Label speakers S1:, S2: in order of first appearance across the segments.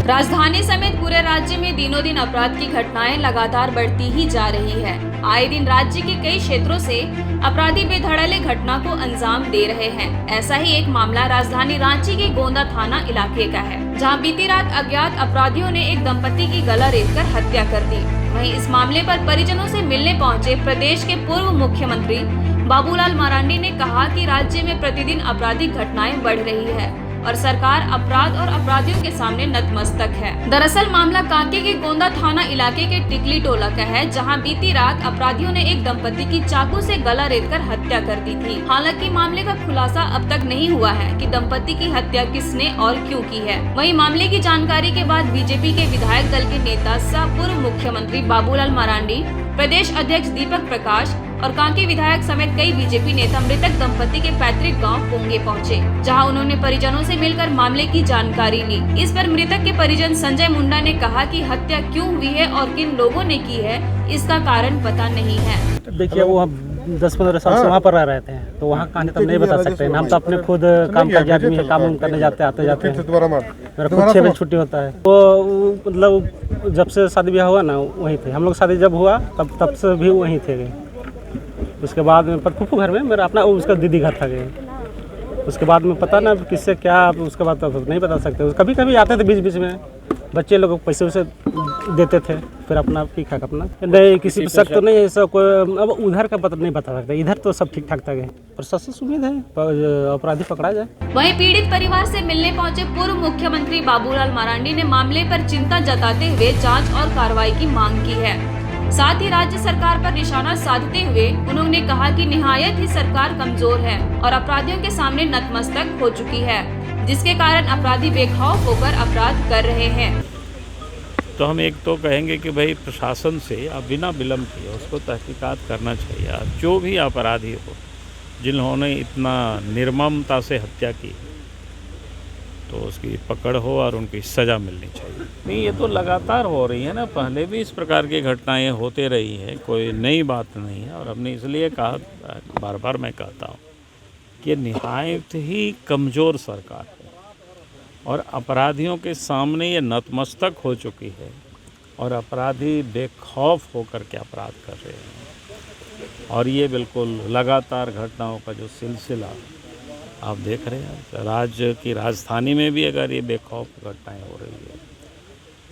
S1: राजधानी समेत पूरे राज्य में दिनों दिन अपराध की घटनाएं लगातार बढ़ती ही जा रही है। आए दिन राज्य के कई क्षेत्रों से अपराधी बेधड़ल्ले घटना को अंजाम दे रहे हैं। ऐसा ही एक मामला राजधानी रांची के गोंदा थाना इलाके का है, जहां बीती रात अज्ञात अपराधियों ने एक दंपति की गला रेतकर हत्या कर दी। वहीं इस मामले पर परिजनों से मिलने पहुंचे प्रदेश के पूर्व मुख्यमंत्री बाबूलाल मरांडी ने कहा कि राज्य में प्रतिदिन आपराधिक घटनाएं बढ़ रही है और सरकार अपराध और अपराधियों के सामने नतमस्तक है। दरअसल मामला कांके के गोंदा थाना इलाके के टिकली टोला का है, जहां बीती रात अपराधियों ने एक दंपति की चाकू से गला रेतकर हत्या कर दी थी। हालांकि मामले का खुलासा अब तक नहीं हुआ है कि दंपति की हत्या किसने और क्यों की है। वहीं मामले की जानकारी के बाद बीजेपी के विधायक दल के नेता सह पूर्व मुख्यमंत्री बाबूलाल मरांडी, प्रदेश अध्यक्ष दीपक प्रकाश और कांके विधायक समेत कई बीजेपी नेता मृतक दंपति के पैतृक गांव पोंगे पहुंचे, जहां उन्होंने परिजनों से मिलकर मामले की जानकारी ली। इस पर मृतक के परिजन संजय मुंडा ने कहा कि हत्या क्यों हुई है और किन लोगों ने की है, इसका कारण पता नहीं है।
S2: देखिए, वो हम 10-15 साल से वहाँ पर रह रहे थे, तो वहाँ कहानी तो नहीं बता सकते। हम तो अपने खुद काम काज आदमी है, काम करने जाते आते जाते हैं। मेरा खुद 6 बजे छुट्टी होता है। वो मतलब जब से शादी ब्याह हुआ ना, वहीं थे हम लोग। शादी जब हुआ तब से भी वहीं थे। उसके बाद में फूफू घर में मेरा अपना, उसका दीदी घर था गए। उसके बाद में पता ना किससे क्या, उसके बाद तो नहीं बता सकते। कभी कभी आते थे बीच बीच में, बच्चे लोग पैसे वैसे देते थे, फिर अपना पीखा अपना। नहीं, किसी पर शक तो नहीं है। सब कोई अब उधर का पता नहीं बता सकता, इधर तो सब ठीक ठाक था गए। प्रशासन से उम्मीद है अपराधी पकड़ा जाए।
S1: वहीं पीड़ित परिवार से मिलने पहुंचे पूर्व मुख्यमंत्री बाबूलाल मरांडी ने मामले पर चिंता जताते हुए जांच और कार्रवाई की मांग की है। साथ ही राज्य सरकार पर निशाना साधते हुए उन्होंने कहा कि निहायत ही सरकार कमजोर है और अपराधियों के सामने नतमस्तक हो चुकी है, जिसके कारण अपराधी बेखौफ होकर अपराध कर रहे हैं।
S3: तो हम एक तो कहेंगे कि भाई प्रशासन से अब बिना विलम्ब किए उसको तहकीकात करना चाहिए। जो भी अपराधी हो, जिन्होंने इतना निर्ममता से हत्या की, तो उसकी पकड़ हो और उनकी सज़ा मिलनी चाहिए। नहीं, ये तो लगातार हो रही है ना, पहले भी इस प्रकार की घटनाएं होते रही हैं, कोई नई बात नहीं है। और हमने इसलिए कहा, बार बार मैं कहता हूँ कि निहायत ही कमज़ोर सरकार है और अपराधियों के सामने ये नतमस्तक हो चुकी है और अपराधी बेखौफ होकर के अपराध कर रहे हैं। और ये बिल्कुल लगातार घटनाओं का जो सिलसिला आप देख रहे हैं, राज्य की राजधानी में भी अगर ये बेखौफ घटनाएं हो रही है,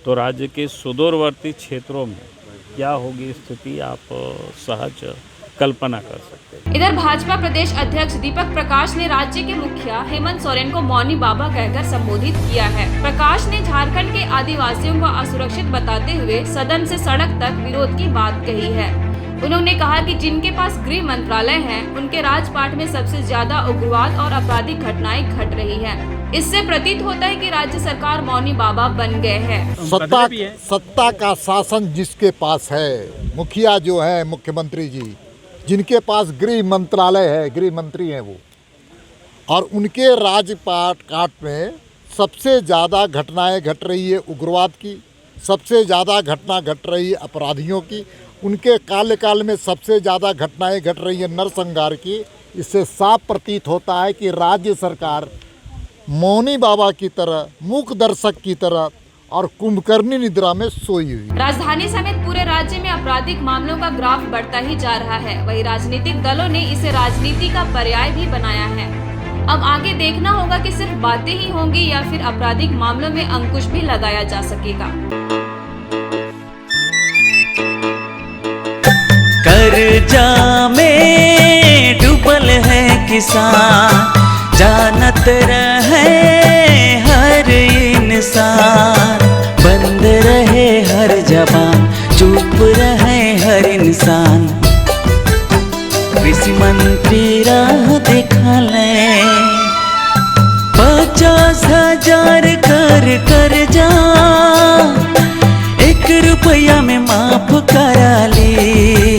S3: तो राज्य के सुदूरवर्ती क्षेत्रों में क्या होगी स्थिति, आप सहज कल्पना कर सकते हैं।
S1: इधर भाजपा प्रदेश अध्यक्ष दीपक प्रकाश ने राज्य के मुखिया हेमंत सोरेन को मौनी बाबा कहकर संबोधित किया है। प्रकाश ने झारखंड के आदिवासियों को असुरक्षित बताते हुए सदन से सड़क तक विरोध की बात कही है। उन्होंने कहा कि जिनके पास गृह मंत्रालय है, उनके राजपाट में सबसे ज्यादा उग्रवाद और आपराधिक घटनाएं घट रही हैं। इससे प्रतीत होता है कि राज्य सरकार मौनी बाबा बन गए हैं।
S4: सत्ता का शासन जिसके पास है, मुखिया जो है, मुख्यमंत्री जी, जिनके पास गृह मंत्रालय है, गृह मंत्री हैं वो, और उनके राजपाट में सबसे ज़्यादा घटनाएं घट रही है उग्रवाद की, सबसे ज़्यादा घटना घट रही है अपराधियों की, उनके कार्यकाल में सबसे ज़्यादा घटनाएं घट रही है नरसंहार की। इससे साफ प्रतीत होता है कि राज्य सरकार मौनी बाबा की तरह, मूक दर्शक की तरह और कुंभकर्णी निद्रा में सोई हुई।
S1: राजधानी समेत पूरे राज्य में आपराधिक मामलों का ग्राफ बढ़ता ही जा रहा है। वहीं राजनीतिक दलों ने इसे राजनीति का पर्याय भी बनाया है। अब आगे देखना होगा कि सिर्फ बातें ही होंगी या फिर आपराधिक मामलों में अंकुश भी लगाया जा सकेगा।
S5: कर्जा में डूबल है किसान, जानत रहे हर इंसान, बंद रहे हर जबान, चुप रहे हर इंसान। कृषि मंत्री राह दिखाले, 50,000 कर जा, 1 रुपया में मां